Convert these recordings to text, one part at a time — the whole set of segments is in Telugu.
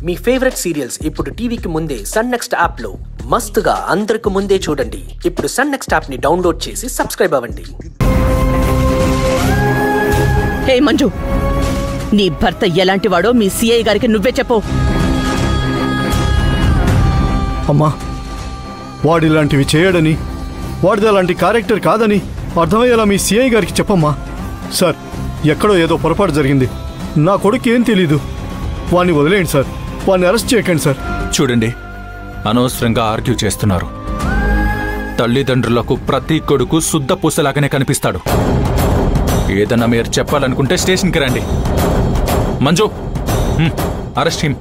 మీ ఫేవరెట్ సీరియల్స్ ఇప్పుడు టీవీకి ముందే సన్ నెక్స్ట్ యాప్ లో మస్తుగా అందరికి ముందే చూడండి. ఇప్పుడు సన్ నెక్స్ట్ యాప్ ని డౌన్లోడ్ చేసి సబ్స్క్రైబ్ అవ్వండి. హే మంజు, నీ భర్త ఎలాంటి వాడో మీ సిఐ గారికి నువ్వే చెప్పు. అమ్మా, వాడిలాంటివి చేయడని, వాడిది అలాంటి క్యారెక్టర్ కాదని అర్థమయ్యేలా మీ సిఐ గారికి చెప్పమ్మా. సార్, ఎక్కడో ఏదో పొరపాటు జరిగింది. నా కొడుకు ఏం తెలీదు. వాడిని వదిలేయండి సార్, వాడిని అరెస్ట్ చేయకండి సార్. చూడండి, అనవసరంగా ఆర్గ్యూ చేస్తున్నారు. తల్లిదండ్రులకు ప్రతి కొడుకు శుద్ధ పూసలాగానే కనిపిస్తాడు. ఏదన్నా మీరు చెప్పాలనుకుంటే స్టేషన్కి రండి. Manju, arrest him.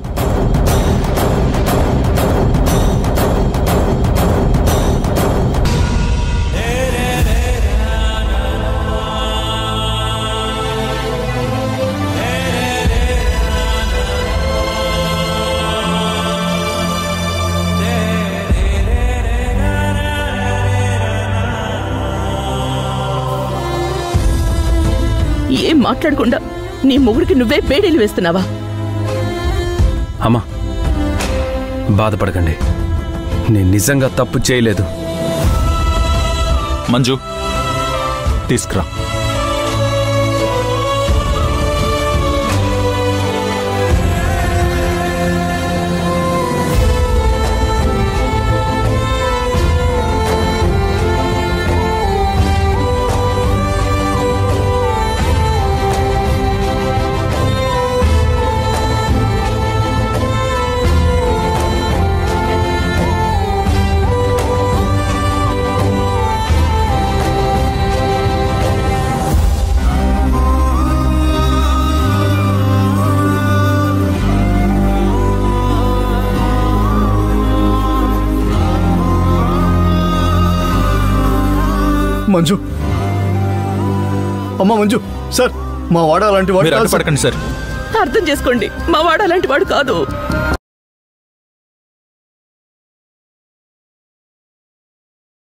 ఏం మాట్లాడకుండా నీ మొగుడికి నువ్వే పేడీలు వేస్తున్నావా? అమ్మా, బాధపడకండి, నేను నిజంగా తప్పు చేయలేదు. మంజు, తీసుకురా. మంజు, అమ్మా మంజు, సార్ మా వాడు అలాంటి వాడు పడకండి సార్. అర్థం చేసుకోండి, మా వాడు అలాంటి వాడు కాదు.